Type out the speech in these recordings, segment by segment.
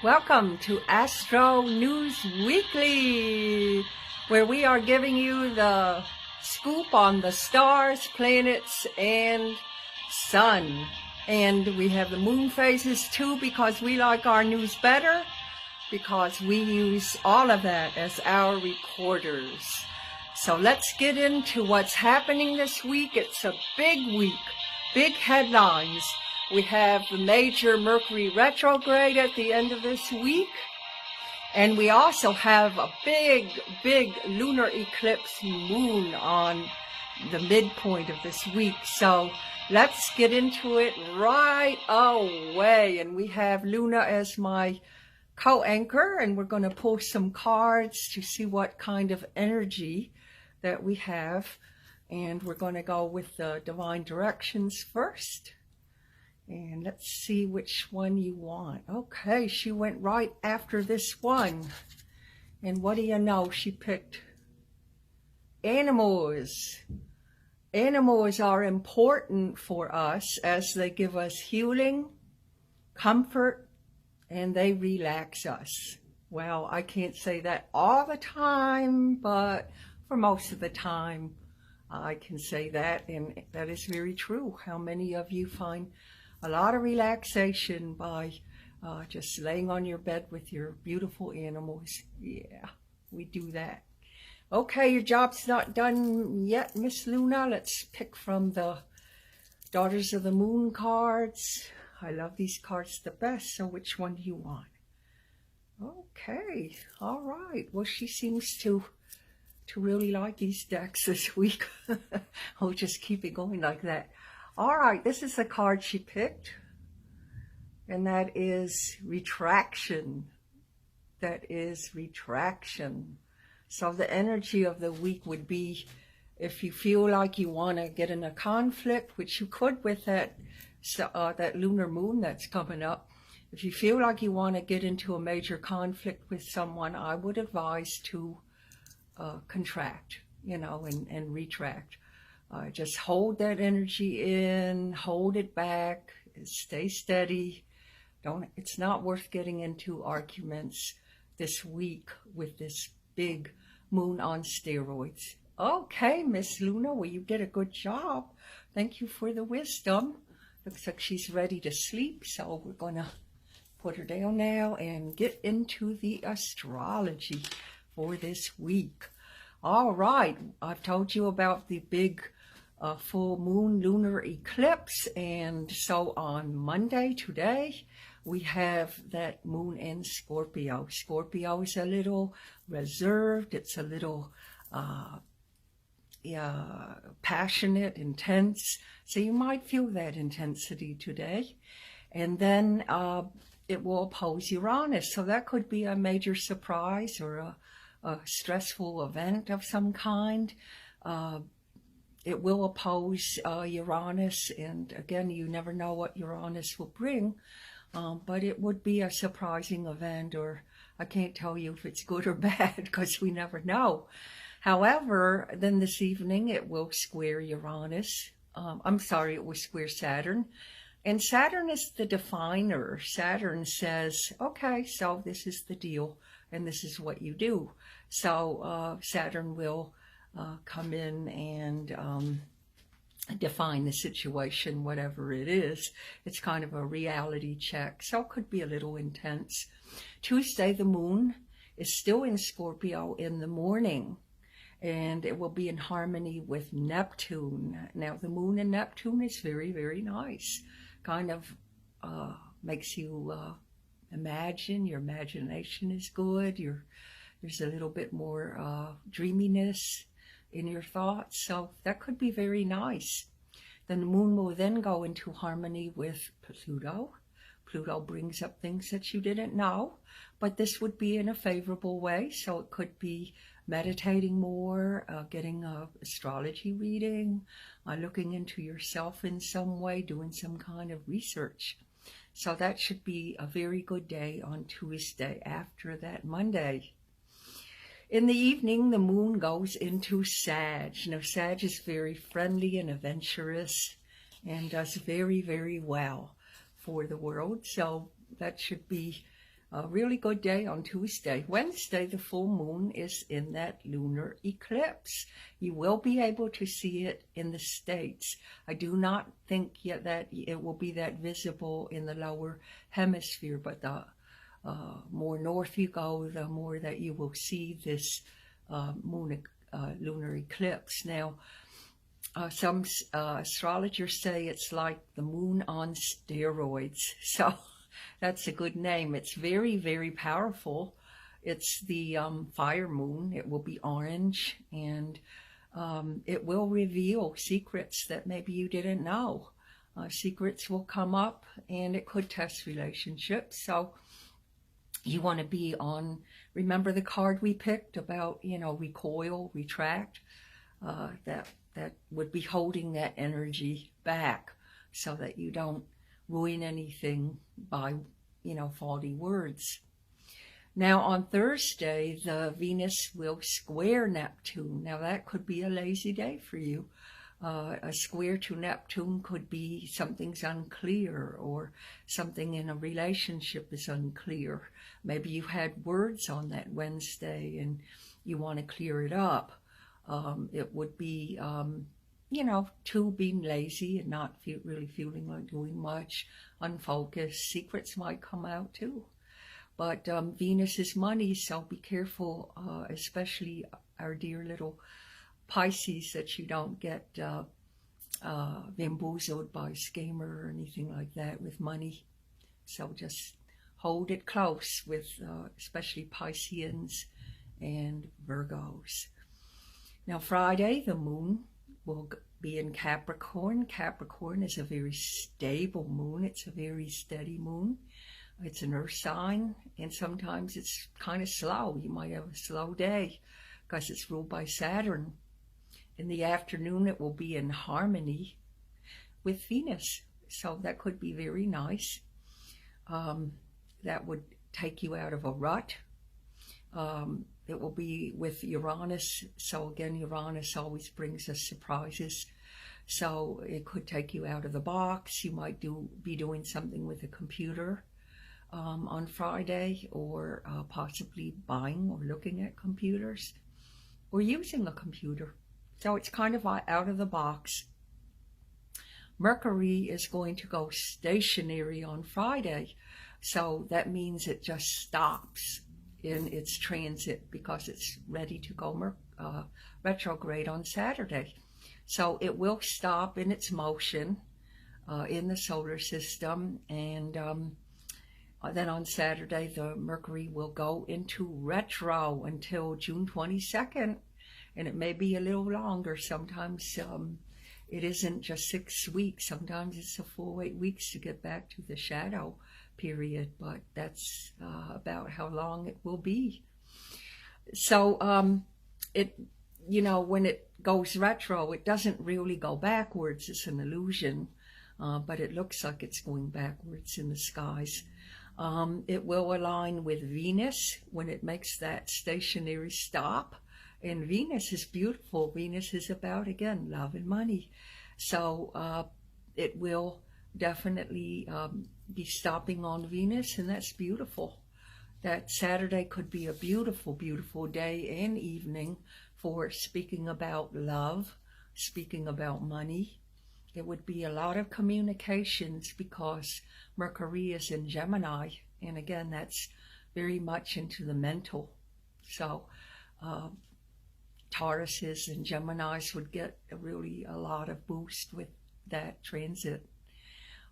Welcome to Astro News Weekly, where we are giving you the scoop on the stars, planets, and sun. And we have the moon phases too, because we like our news better, because we use all of that as our recorders. So let's get into what's happening this week. It's a big week, big headlines. We have the major Mercury retrograde at the end of this week. And we also have a big lunar eclipse moon on the midpoint of this week. So let's get into it right away. And we have Luna as my co-anchor, and we're going to pull some cards to see what kind of energy that we have. And we're going to go with the divine directions first. And let's see which one you want. Okay, she went right after this one. And what do you know? She picked animals. Animals are important for us as they give us healing, comfort, and they relax us. Well, I can't say that all the time, but for most of the time, I can say that. And that is very true. How many of you find a lot of relaxation by just laying on your bed with your beautiful animals? Yeah, we do that. Okay, your job's not done yet, Miss Luna. Let's pick from the Daughters of the Moon cards. I love these cards the best, so which one do you want? Okay, all right. Well, she seems to really like these decks this week. I'll just keep it going like that. All right, this is the card she picked, and that is retraction. That is retraction. So the energy of the week would be, if you feel like you want to get in a conflict, which you could with that lunar moon that's coming up. If you feel like you want to get into a major conflict with someone, I would advise to contract, and retract. Just hold that energy in, hold it back, stay steady. It's not worth getting into arguments this week with this big moon on steroids. Okay, Miss Luna, well, you did a good job. Thank you for the wisdom. Looks like she's ready to sleep, so we're going to put her down now and get into the astrology for this week. All right, I've told you about the big full moon lunar eclipse, and so on Monday, today, we have that moon in Scorpio. Scorpio is a little reserved, it's a little passionate, intense, so you might feel that intensity today. And then it will oppose Uranus, so that could be a major surprise or a stressful event of some kind. It will oppose Uranus, and again, you never know what Uranus will bring, but it would be a surprising event, or I can't tell you if it's good or bad because we never know. However, then this evening it will square Uranus. It will square Saturn. And Saturn is the definer. Saturn says, okay, so this is the deal, and this is what you do. So Saturn will come in and define the situation, whatever it is. It's kind of a reality check, so it could be a little intense. Tuesday, the moon is still in Scorpio in the morning, and it will be in harmony with Neptune. Now, the moon in Neptune is very, very nice. Kind of makes you imagine. Your imagination is good. There's a little bit more dreaminess in your thoughts, so that could be very nice. Then the moon will then go into harmony with Pluto. Pluto brings up things that you didn't know, but this would be in a favorable way, so it could be meditating more, getting an astrology reading, looking into yourself in some way, doing some kind of research. So that should be a very good day on Tuesday after that Monday. In the evening, the moon goes into Sag. Now, Sag is very friendly and adventurous and does very, very well for the world. So that should be A really good day on Tuesday. Wednesday, the full moon is in that lunar eclipse. You will be able to see it in the States. I do not think yet that it will be that visible in the lower hemisphere, but the more north you go, the more that you will see this lunar eclipse. Now, some astrologers say it's like the moon on steroids. So that's a good name. It's very, very powerful. It's the fire moon. It will be orange, and it will reveal secrets that maybe you didn't know. Secrets will come up, and it could test relationships. So you want to be on, remember the card we picked about, recoil, retract? That would be holding that energy back so that you don't ruin anything by, faulty words. Now on Thursday, the Venus will square Neptune. Now that could be a lazy day for you. A square to Neptune could be something's unclear, or something in a relationship is unclear. Maybe you had words on that Wednesday and you want to clear it up. It would be, two, being lazy and not really feeling like doing much, unfocused. Secrets might come out too. But Venus is money, so be careful, especially our dear little Pisces, that you don't get bamboozled by a scammer or anything like that with money. So just hold it close with especially Pisceans and Virgos. Now Friday, the moon will be in Capricorn. Capricorn is a very stable moon. It's a very steady moon. It's an earth sign, and sometimes it's kind of slow. You might have a slow day because it's ruled by Saturn. In the afternoon, it will be in harmony with Venus. So that could be very nice. That would take you out of a rut. It will be with Uranus. So again, Uranus always brings us surprises. So it could take you out of the box. You might be doing something with a computer on Friday, or possibly buying or looking at computers or using a computer. So it's kind of out of the box. Mercury is going to go stationary on Friday. So that means it just stops in its transit because it's ready to go retrograde on Saturday. So it will stop in its motion in the solar system, and then on Saturday the Mercury will go into retro until June 22nd, and it may be a little longer. Sometimes it isn't just 6 weeks. Sometimes it's a full 8 weeks to get back to the shadow period, but that's about how long it will be. So when it goes retro, it doesn't really go backwards. It's an illusion, but it looks like it's going backwards in the skies. It will align with Venus when it makes that stationary stop. And Venus is beautiful. Venus is about, again, love and money. So it will definitely be stopping on Venus, and that's beautiful. That Saturday could be a beautiful, beautiful day and evening for speaking about love, speaking about money. It would be a lot of communications because Mercury is in Gemini, and again, that's very much into the mental. So Tauruses and Geminis would get really a lot of boost with that transit.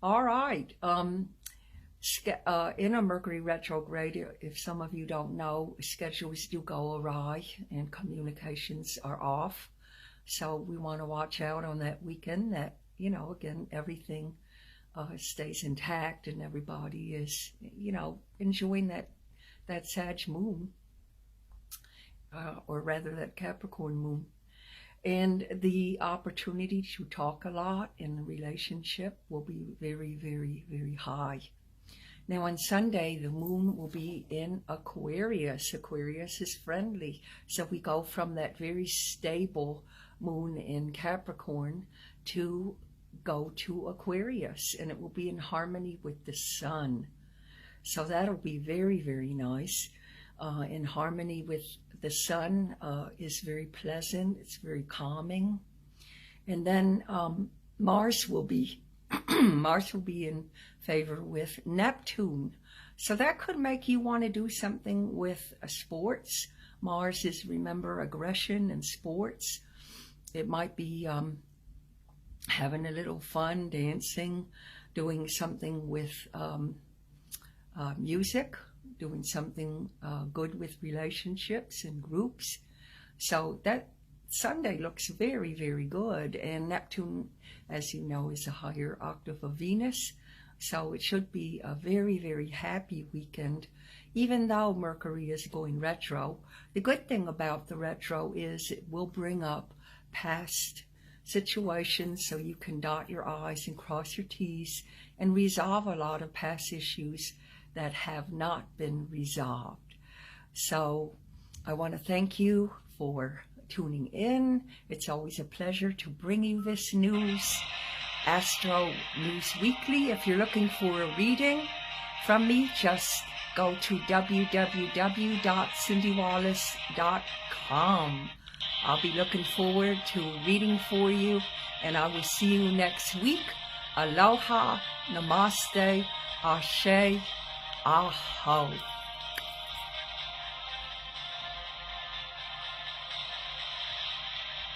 All right. In a Mercury retrograde, if some of you don't know, schedules do go awry and communications are off. So we want to watch out on that weekend that, again, everything stays intact and everybody is, enjoying that Sag moon, or rather that Capricorn moon. And the opportunity to talk a lot in a relationship will be very, very, very high. Now on Sunday, the moon will be in Aquarius. Aquarius is friendly. So we go from that very stable moon in Capricorn to go to Aquarius, and it will be in harmony with the sun. So that'll be very, very nice. In harmony with the sun is very pleasant. It's very calming. And then Mars will be Mars will be in favor with Neptune. So that could make you want to do something with sports. Mars is, remember, aggression and sports. It might be having a little fun, dancing, doing something with music, doing something good with relationships and groups. So that Sunday looks very, very good. And Neptune, as you know, is a higher octave of Venus. So it should be a very, very happy weekend, even though Mercury is going retro. The good thing about the retro is it will bring up past situations so you can dot your I's and cross your T's and resolve a lot of past issues that have not been resolved. So I want to thank you for tuning in. It's always a pleasure to bring you this news. Astro News Weekly. If you're looking for a reading from me, just go to www.cindywallace.com. I'll be looking forward to reading for you, and I will see you next week. Aloha, namaste, ashe, aho.